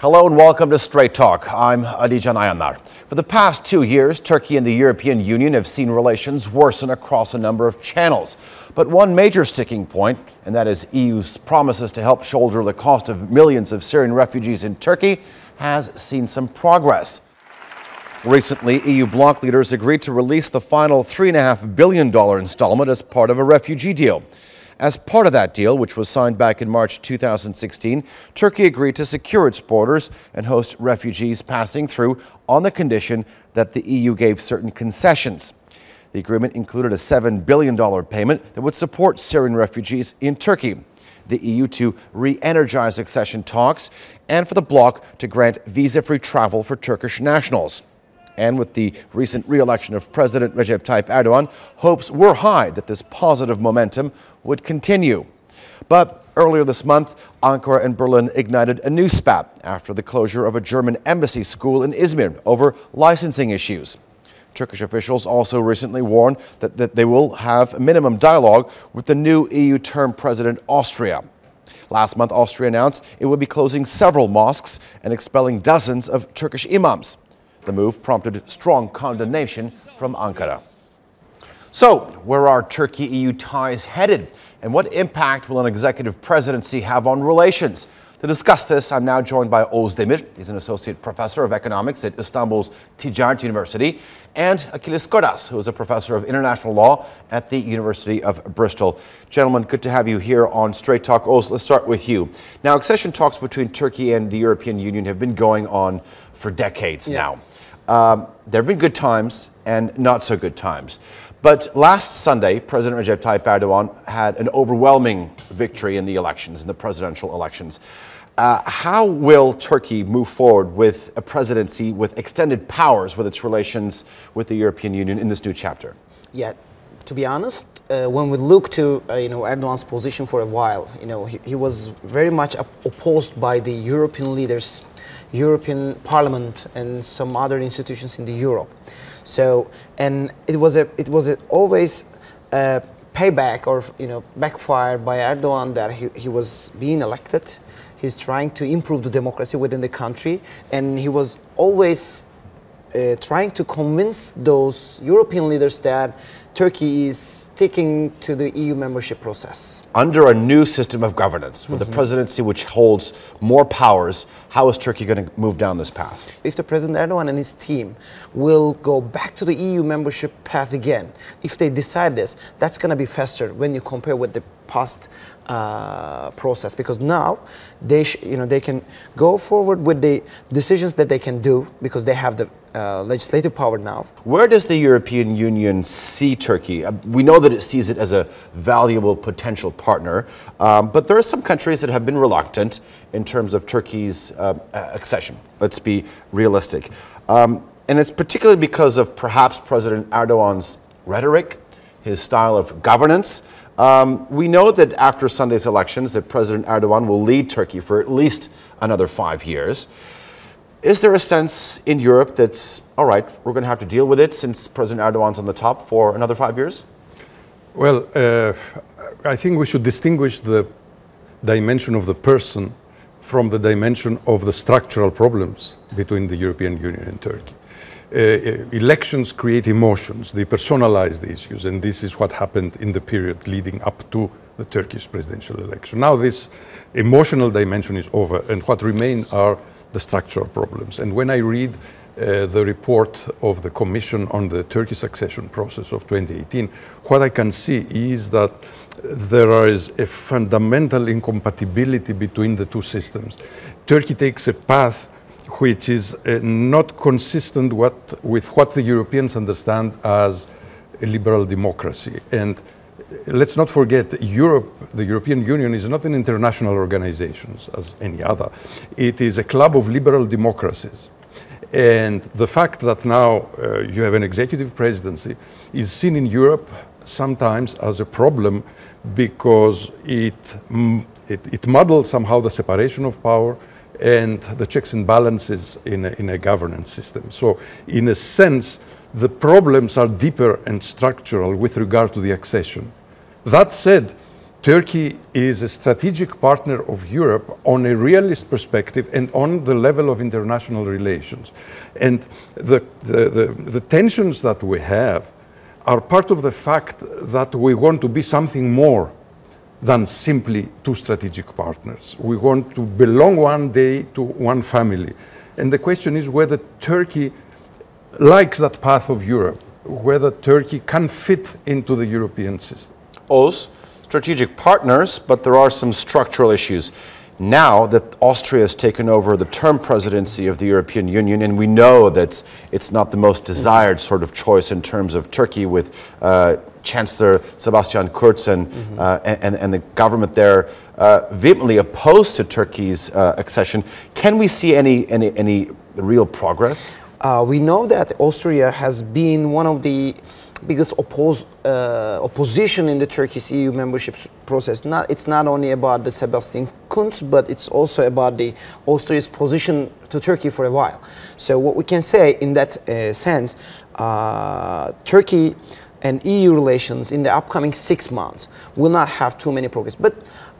Hello and welcome to Straight Talk. I'm Adijan Ayanar. For the past 2 years, Turkey and the European Union have seen relations worsen across a number of channels. But one major sticking point, and that is EU's promises to help shoulder the cost of millions of Syrian refugees in Turkey, has seen some progress. Recently, EU bloc leaders agreed to release the final $3.5 billion installment as part of a refugee deal. As part of that deal, which was signed back in March 2016, Turkey agreed to secure its borders and host refugees passing through on the condition that the EU gave certain concessions. The agreement included a $7 billion payment that would support Syrian refugees in Turkey, the EU to re-energize accession talks, and for the bloc to grant visa-free travel for Turkish nationals. And with the recent re-election of President Recep Tayyip Erdogan, hopes were high that this positive momentum would continue. But earlier this month, Ankara and Berlin ignited a new spat after the closure of a German embassy school in Izmir over licensing issues. Turkish officials also recently warned that they will have minimum dialogue with the new EU term president Austria. Last month, Austria announced it would be closing several mosques and expelling dozens of Turkish imams. The move prompted strong condemnation from Ankara. So, where are Turkey-EU ties headed? And what impact will an executive presidency have on relations? To discuss this, I'm now joined by Özdemir. He's an associate professor of economics at Istanbul's Ticaret University, and Achilles Koras, who is a professor of international law at the University of Bristol. Gentlemen, good to have you here on Straight Talk. Oz, let's start with you. Now, accession talks between Turkey and the European Union have been going on for decades now. There have been good times and not so good times. But last Sunday, President Recep Tayyip Erdogan had an overwhelming victory in the elections, in the presidential elections. How will Turkey move forward with a presidency with extended powers with its relations with the European Union in this new chapter? Yeah, to be honest, when we look to Erdogan's position for a while, he was very much opposed by the European leaders, European Parliament, and some other institutions in the Europe. So, and it was always a payback or backfire by Erdogan that he was being elected. He's trying to improve the democracy within the country, and he was always trying to convince those European leaders that Turkey is sticking to the EU membership process. Under a new system of governance, with a presidency which holds more powers, how is Turkey going to move down this path? If the President Erdogan and his team will go back to the EU membership path again, if they decide this, that's going to be faster when you compare with the past process, because now they can go forward with the decisions that they can do because they have the legislative power now. Where does the European Union see Turkey? We know that it sees it as a valuable potential partner, but there are some countries that have been reluctant in terms of Turkey's accession. Let's be realistic. And it's particularly because of perhaps President Erdogan's rhetoric, his style of governance. We know that after Sunday's elections that President Erdogan will lead Turkey for at least another 5 years. Is there a sense in Europe that's, all right, we're going to have to deal with it since President Erdogan's on the top for another 5 years? Well, I think we should distinguish the dimension of the person from the dimension of the structural problems between the European Union and Turkey. Elections create emotions, they personalize the issues, and this is what happened in the period leading up to the Turkish presidential election. Now this emotional dimension is over, and what remain are the structural problems. And when I read the report of the Commission on the Turkish accession process of 2018, what I can see is that there is a fundamental incompatibility between the two systems. Turkey takes a path which is not consistent with what the Europeans understand as a liberal democracy. And let's not forget, Europe, the European Union, is not an international organization as any other. It is a club of liberal democracies. And the fact that now you have an executive presidency is seen in Europe sometimes as a problem because it muddles somehow the separation of power and the checks and balances in a governance system. So in a sense, the problems are deeper and structural with regard to the accession. That said, Turkey is a strategic partner of Europe on a realist perspective and on the level of international relations. And the tensions that we have are part of the fact that we want to be something more than simply two strategic partners. We want to belong one day to one family. And the question is whether Turkey likes that path of Europe, whether Turkey can fit into the European system. Oz, strategic partners, but there are some structural issues. Now that Austria has taken over the term presidency of the European Union, and we know that it's not the most desired sort of choice in terms of Turkey, with Chancellor Sebastian Kurz and the government there vehemently opposed to Turkey's accession. Can we see any real progress? We know that Austria has been one of the biggest opposition in the Turkish EU membership process. It's not only about the Sebastian Kurz, but it's also about the Austria's position to Turkey for a while. So what we can say in that sense, Turkey and EU relations in the upcoming 6 months will not have too many progress. But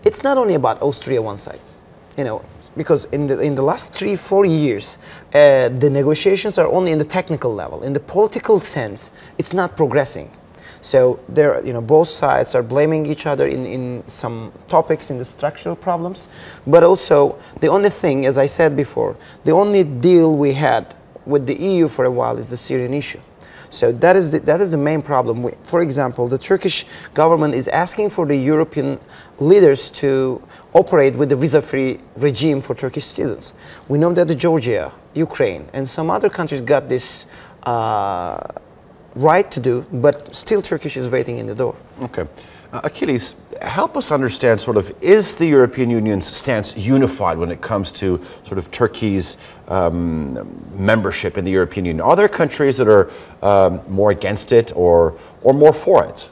it's not only about Austria one side, you know, because in the last 3-4 years, the negotiations are only in the technical level. In the political sense, it's not progressing. So there, you know, both sides are blaming each other in some topics, in the structural problems. But also, the only thing, as I said before, the only deal we had with the EU for a while is the Syrian issue. So that is the main problem. For example, the Turkish government is asking for the European leaders to operate with the visa-free regime for Turkish students. We know that Georgia, Ukraine, and some other countries got this right to do, but still Turkish is waiting in the door. Okay. Achilles, help us understand sort of, is the European Union's stance unified when it comes to sort of Turkey's membership in the European Union? Are there countries that are more against it or more for it?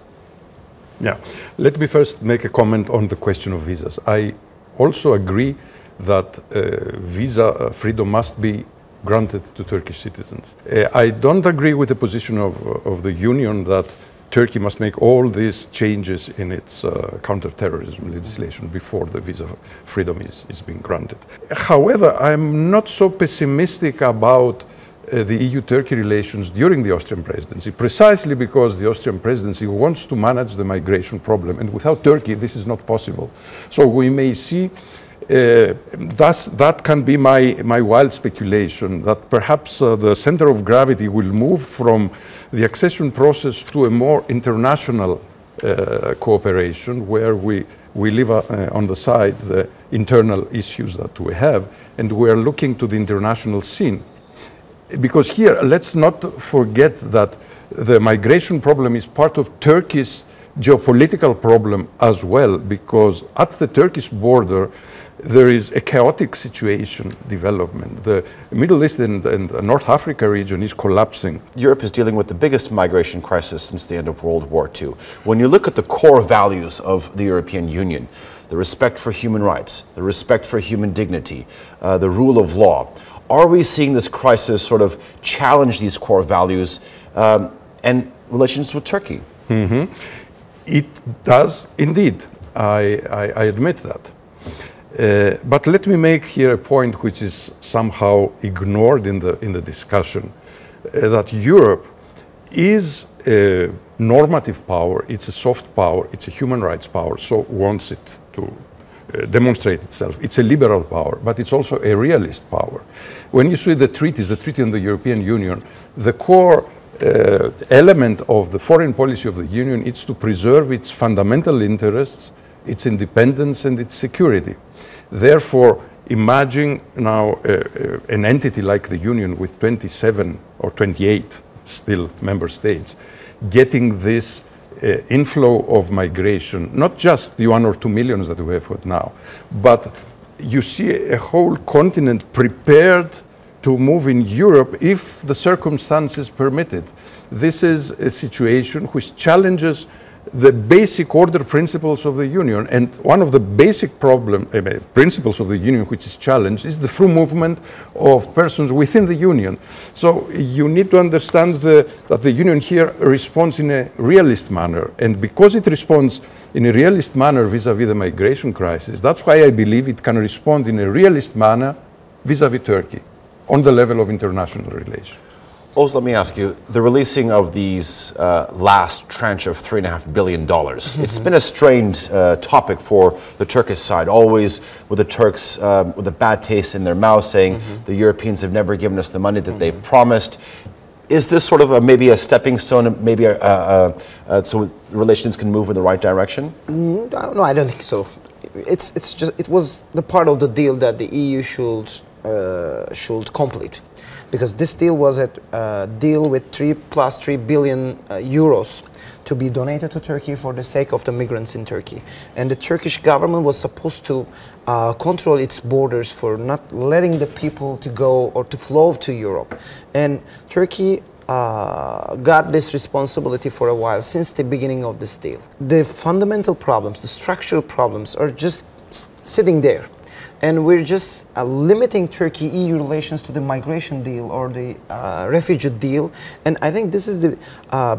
Yeah, let me first make a comment on the question of visas. I also agree that visa freedom must be granted to Turkish citizens. I don't agree with the position of the Union that Turkey must make all these changes in its counter-terrorism legislation before the visa freedom is being granted. However, I'm not so pessimistic about the EU-Turkey relations during the Austrian presidency, precisely because the Austrian presidency wants to manage the migration problem, and without Turkey this is not possible. So we may see, that can be my wild speculation, that perhaps the center of gravity will move from the accession process to a more international cooperation, where we leave on the side the internal issues that we have, and we are looking to the international scene. Because here, let's not forget that the migration problem is part of Turkey's geopolitical problem as well, because at the Turkish border there is a chaotic situation development. The Middle East and North Africa region is collapsing. Europe is dealing with the biggest migration crisis since the end of World War II. When you look at the core values of the European Union, the respect for human rights, the respect for human dignity, the rule of law, are we seeing this crisis sort of challenge these core values and relations with Turkey? Mm-hmm. It does indeed. I admit that. But let me make here a point which is somehow ignored in the discussion, that Europe is a normative power, it's a soft power, it's a human rights power, so wants it to demonstrate itself. It's a liberal power, but it's also a realist power. When you see the treaties, the Treaty on the European Union, the core element of the foreign policy of the Union is to preserve its fundamental interests, its independence and its security. Therefore, imagine now an entity like the Union with 27 or 28 still member states getting this inflow of migration, not just the 1 or 2 million that we have got now, but you see a whole continent prepared to move in Europe if the circumstances permit it. This is a situation which challenges the basic order principles of the Union. And one of the basic principles of the Union which is challenged is the free movement of persons within the Union. So you need to understand that the Union here responds in a realist manner. And because it responds in a realist manner vis-à-vis the migration crisis, that's why I believe it can respond in a realist manner vis-à-vis Turkey on the level of international relations. Also, let me ask you, the releasing of these last tranche of $3.5 billion, it's been a strained topic for the Turkish side, always with the Turks with a bad taste in their mouth, saying the Europeans have never given us the money that they've promised. Is this sort of maybe a stepping stone, maybe so relations can move in the right direction? No, I don't think so. It was the part of the deal that the EU should complete. Because this deal was a deal with 3 billion euros to be donated to Turkey for the sake of the migrants in Turkey. And the Turkish government was supposed to control its borders for not letting the people to go or to flow to Europe. And Turkey got this responsibility for a while, since the beginning of this deal. The fundamental problems, the structural problems are just sitting there. And we're just limiting Turkey-EU relations to the migration deal or the refugee deal. And I think this is the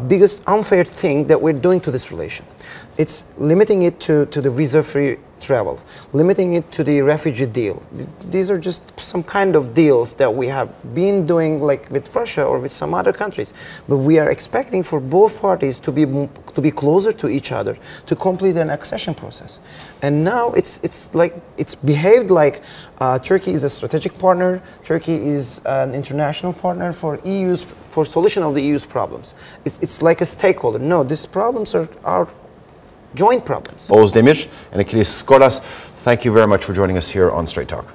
biggest unfair thing that we're doing to this relation. It's limiting it to the visa-free travel, limiting it to the refugee deal. These are just some kind of deals that we have been doing, like with Russia or with some other countries. But we are expecting for both parties to be closer to each other, to complete an accession process. And now it's behaved like Turkey is a strategic partner. Turkey is an international partner for solution of the EU's problems. It's like a stakeholder. No, these problems are joint problems. Oğuz Demir and Achilles Skolas, thank you very much for joining us here on Straight Talk.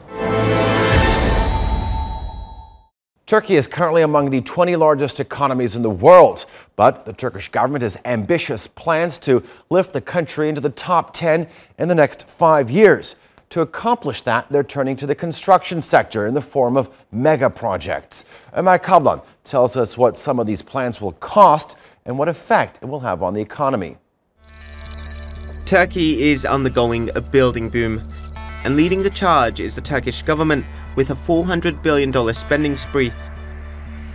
Turkey is currently among the 20 largest economies in the world, but the Turkish government has ambitious plans to lift the country into the top 10 in the next 5 years. To accomplish that, they're turning to the construction sector in the form of megaprojects. Ömer Kablan tells us what some of these plans will cost and what effect it will have on the economy. Turkey is undergoing a building boom, and leading the charge is the Turkish government with a $400 billion spending spree.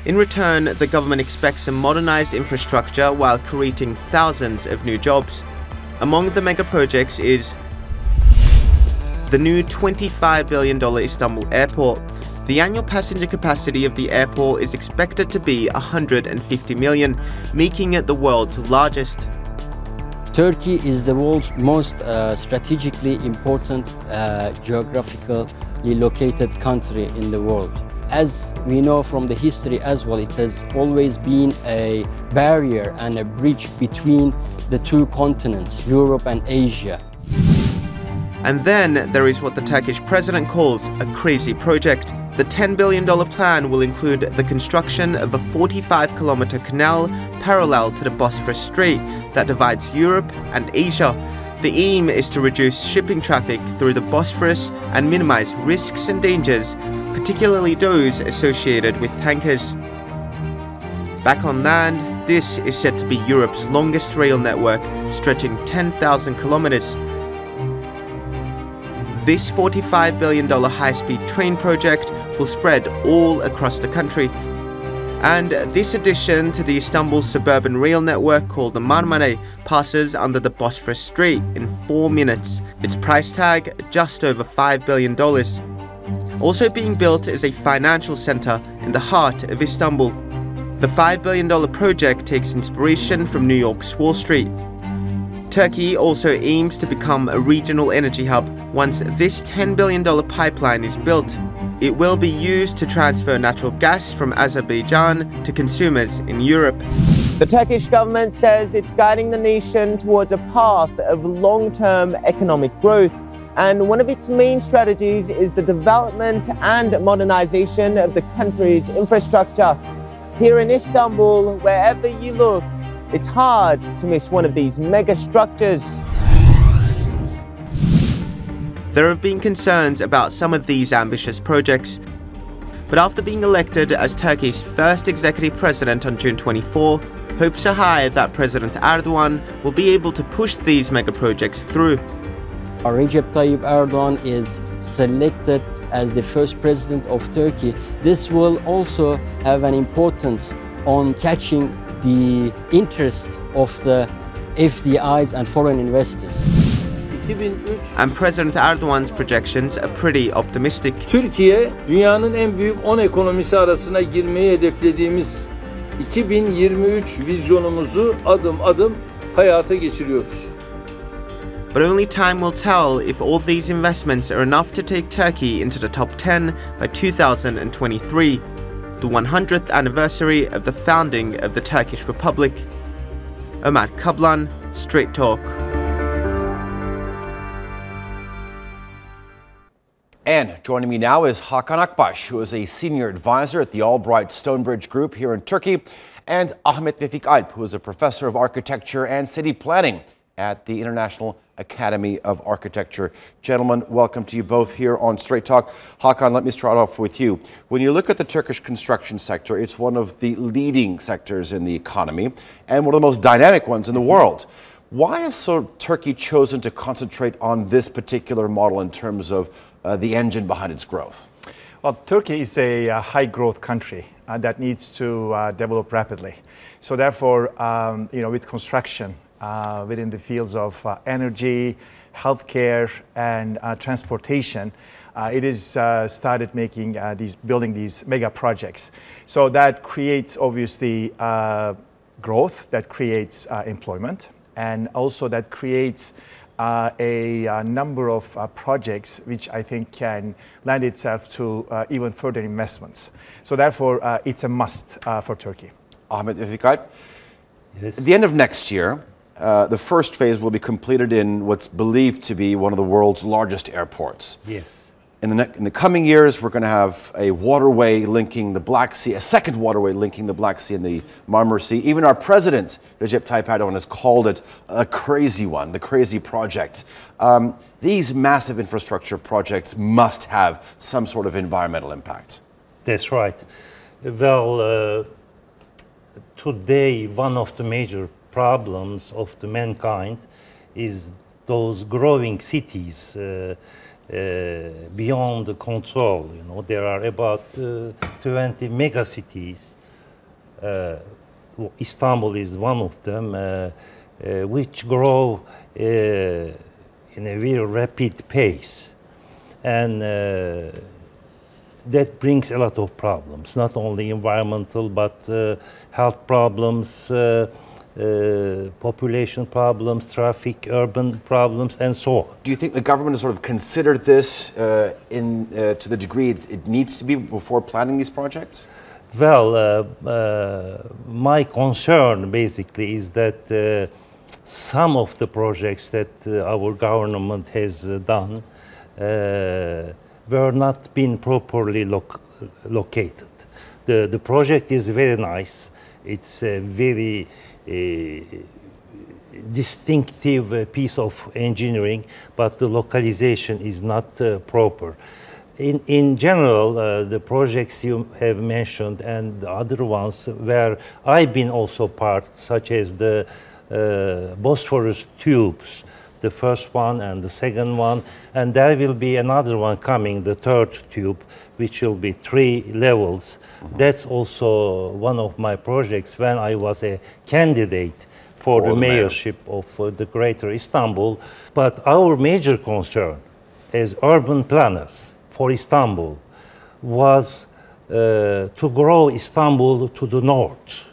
In return, the government expects a modernized infrastructure while creating thousands of new jobs. Among the mega projects is the new $25 billion Istanbul airport. The annual passenger capacity of the airport is expected to be 150 million, making it the world's largest. Turkey is the world's most strategically important geographically located country in the world. As we know from the history as well, it has always been a barrier and a bridge between the two continents, Europe and Asia. And then there is what the Turkish president calls a crazy project. The $10 billion plan will include the construction of a 45-kilometer canal parallel to the Bosphorus Strait that divides Europe and Asia. The aim is to reduce shipping traffic through the Bosphorus and minimize risks and dangers, particularly those associated with tankers. Back on land, this is said to be Europe's longest rail network, stretching 10,000 kilometers. This $45 billion high-speed train project will spread all across the country. And this addition to the Istanbul suburban rail network called the Marmara passes under the Bosphorus Strait in 4 minutes. Its price tag just over $5 billion. Also being built is a financial center in the heart of Istanbul. The $5 billion project takes inspiration from New York's Wall Street. Turkey also aims to become a regional energy hub once this $10 billion pipeline is built. It will be used to transfer natural gas from Azerbaijan to consumers in Europe. The Turkish government says it's guiding the nation towards a path of long-term economic growth. And one of its main strategies is the development and modernization of the country's infrastructure. Here in Istanbul, wherever you look, it's hard to miss one of these mega structures. There have been concerns about some of these ambitious projects, but after being elected as Turkey's first executive president on June 24, hopes are high that President Erdogan will be able to push these mega projects through. Recep Tayyip Erdogan is selected as the first president of Turkey. This will also have an importance on catching the interest of the FDIs and foreign investors. And President Erdogan's projections are pretty optimistic. Türkiye, dünyanın en büyük 10 ekonomisi arasına girmeyi hedeflediğimiz 2023 vizyonumuzu adım adım hayata geçiriyoruz. But only time will tell if all these investments are enough to take Turkey into the top 10 by 2023, the 100th anniversary of the founding of the Turkish Republic. Ömer Kablan, Straight Talk. And joining me now is Hakan Akbaş, who is a senior advisor at the Albright Stonebridge Group here in Turkey, and Ahmet Vefik Alp, who is a professor of architecture and city planning at the International Academy of Architecture. Gentlemen, welcome to you both here on Straight Talk. Hakan, let me start off with you. When you look at the Turkish construction sector, it's one of the leading sectors in the economy and one of the most dynamic ones in the world. Why has Turkey chosen to concentrate on this particular model in terms of the engine behind its growth? Well, Turkey is a high-growth country that needs to develop rapidly. So therefore, with construction, within the fields of energy, healthcare, and transportation, it is started making building these mega projects. So that creates obviously growth, that creates employment, and also that creates a number of projects which I think can lend itself to even further investments. So therefore, it's a must for Turkey. Ahmet Vefik, yes. At the end of next year, the first phase will be completed in what's believed to be one of the world's largest airports. Yes. In the coming years, we're going to have a waterway linking the Black Sea, a second waterway linking the Black Sea and the Marmara Sea. Even our president, Recep Tayyip Erdogan, has called it a crazy one, the crazy project. These massive infrastructure projects must have some sort of environmental impact. That's right. Well, today, one of the major problems of the mankind is those growing cities beyond the control. There are about 20 mega cities. Istanbul is one of them, which grow in a very rapid pace, and that brings a lot of problems, not only environmental but health problems, population problems, traffic, urban problems, and so on. Do you think the government has sort of considered this to the degree it needs to be before planning these projects? Well, my concern basically is that some of the projects that our government has done were not being properly located. The project is very nice. It's a very distinctive piece of engineering, but the localization is not proper. In general, the projects you have mentioned and the other ones where I've been also part, such as the Bosphorus tubes, the first one and the second one, and there will be another one coming, the third tube, which will be 3 levels. That's also one of my projects when I was a candidate for the mayorship of the Greater Istanbul. But our major concern as urban planners for Istanbul was to grow Istanbul to the north.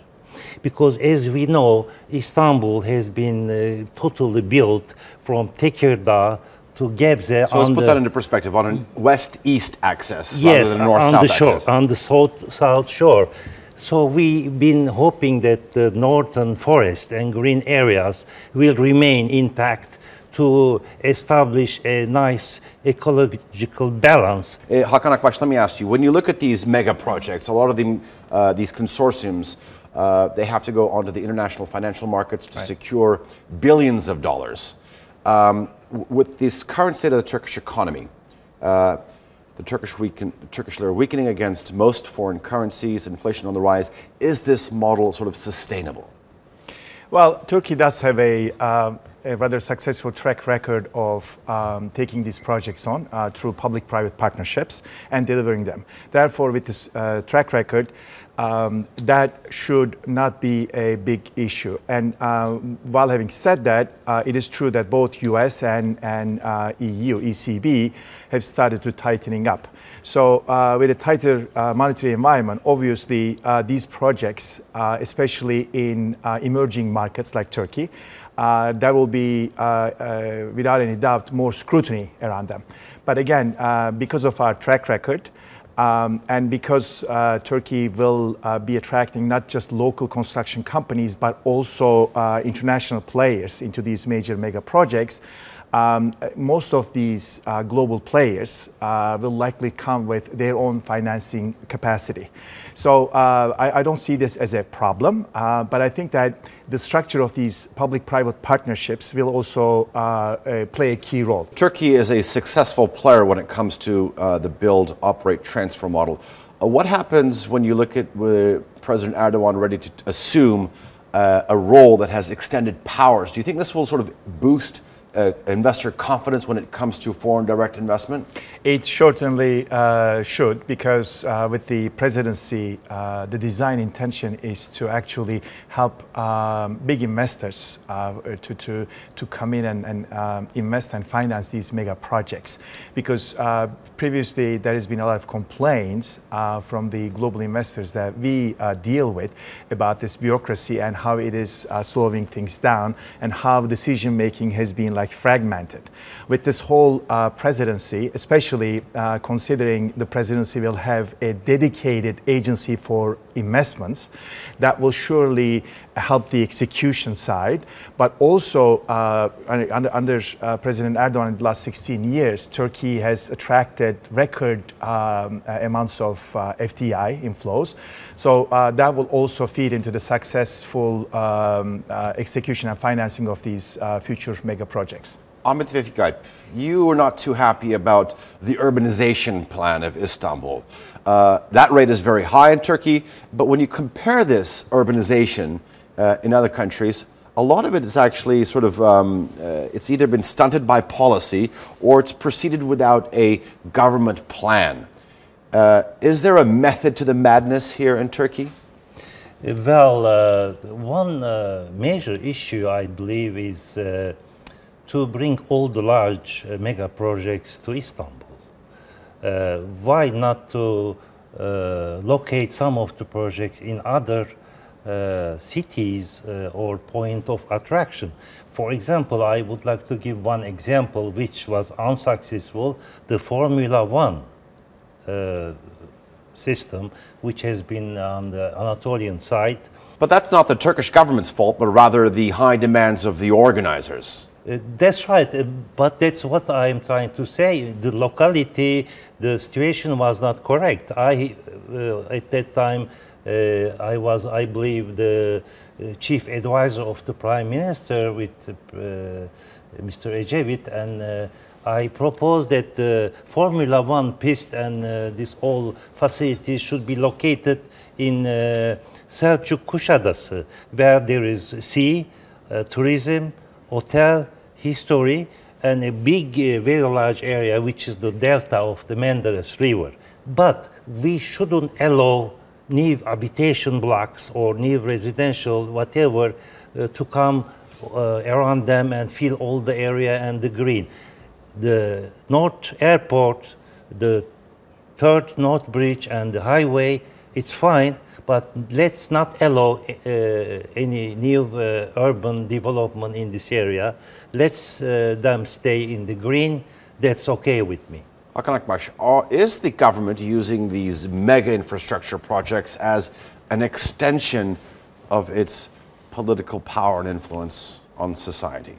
Because as we know, Istanbul has been totally built from Tekirdağ to Gebze. So let's put that into perspective, on a west-east axis rather than a north-south axis. On the south shore. So we've been hoping that the northern forest and green areas will remain intact to establish a nice ecological balance. Hakan Akbaş, let me ask you, when you look at these mega projects, a lot of them, these consortiums, they have to go onto the international financial markets to secure billions of dollars. With this current state of the Turkish economy, the Turkish lira weakening against most foreign currencies, inflation on the rise, is this model sort of sustainable? Well, Turkey does have a rather successful track record of taking these projects on through public-private partnerships and delivering them. Therefore, with this track record, that should not be a big issue. And while having said that, it is true that both US and EU, ECB, have started to tightening up. So with a tighter monetary environment, obviously these projects, especially in emerging markets like Turkey, there will be, without any doubt, more scrutiny around them. But again, because of our track record, and because Turkey will be attracting not just local construction companies, but also international players into these major mega projects, most of these global players will likely come with their own financing capacity. So I don't see this as a problem, but I think that the structure of these public-private partnerships will also play a key role. Turkey is a successful player when it comes to the build, operate, transfer model. What happens when you look at President Erdogan ready to assume a role that has extended powers? Do you think this will sort of boost investor confidence when it comes to foreign direct investment? It certainly should, because with the presidency, the design intention is to actually help big investors to come in and invest and finance these mega projects. Because previously there has been a lot of complaints from the global investors that we deal with about this bureaucracy and how it is slowing things down and how decision making has been like fragmented. With this whole presidency, especially considering the presidency will have a dedicated agency for investments, that will surely help the execution side. But also under President Erdogan in the last 16 years, Turkey has attracted record amounts of FDI inflows. So that will also feed into the successful execution and financing of these future mega projects. Ahmet Vefik, you were not too happy about the urbanization plan of Istanbul. That rate is very high in Turkey, but when you compare this urbanization in other countries, a lot of it is actually sort of, it's either been stunted by policy or it's proceeded without a government plan. Is there a method to the madness here in Turkey? Well, one major issue, I believe, is to bring all the large mega projects to Istanbul. Why not to locate some of the projects in other cities or point of attraction? For example, I would like to give one example which was unsuccessful, the Formula One system, which has been on the Anatolian side. But that's not the Turkish government's fault, but rather the high demands of the organizers. That's right, but that's what I'm trying to say. The locality, the situation was not correct. At that time, I was, I believe, the chief advisor of the Prime Minister with Mr. Ecevit, and I proposed that the Formula One piste and this whole facility should be located in Selçuk Kuşadası, where there is sea, tourism, hotel, history, and a big, very large area, which is the delta of the Menderes River. But we shouldn't allow new habitation blocks or new residential, whatever, to come around them and fill all the area and the green. The North Airport, the third North Bridge and the highway, it's fine, but let's not allow any new urban development in this area. Let's them stay in the green. That's okay with me. Hakan Akbaş, is the government using these mega infrastructure projects as an extension of its political power and influence on society?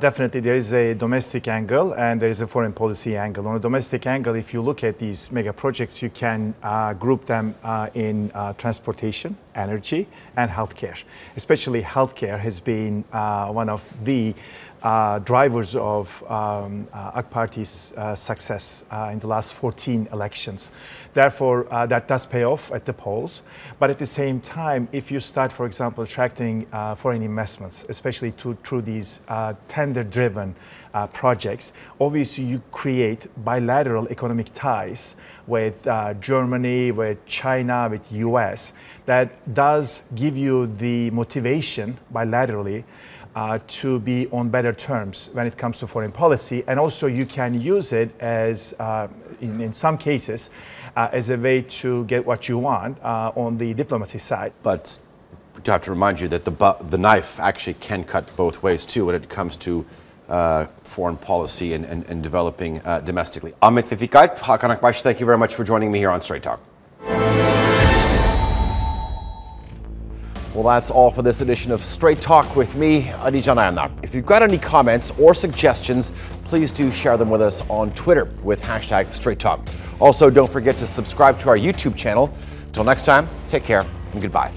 Definitely, there is a domestic angle and there is a foreign policy angle. On a domestic angle, if you look at these mega projects, you can group them in transportation, energy, and healthcare. Especially healthcare has been one of the drivers of AK Parti's success in the last 14 elections. Therefore, that does pay off at the polls. But at the same time, if you start, for example, attracting foreign investments, especially through these tender-driven projects, obviously you create bilateral economic ties with Germany, with China, with US. That does give you the motivation bilaterally to be on better terms when it comes to foreign policy, and also you can use it as, in some cases, as a way to get what you want on the diplomacy side. But I have to remind you that the knife actually can cut both ways too when it comes to foreign policy and developing domestically. Ahmet Vefik, Hakan Akbaş, thank you very much for joining me here on Straight Talk. Well, that's all for this edition of Straight Talk with me, Adijan Ayanar. If you've got any comments or suggestions, please do share them with us on Twitter with hashtag Straight Talk. Also, don't forget to subscribe to our YouTube channel. Until next time, take care and goodbye.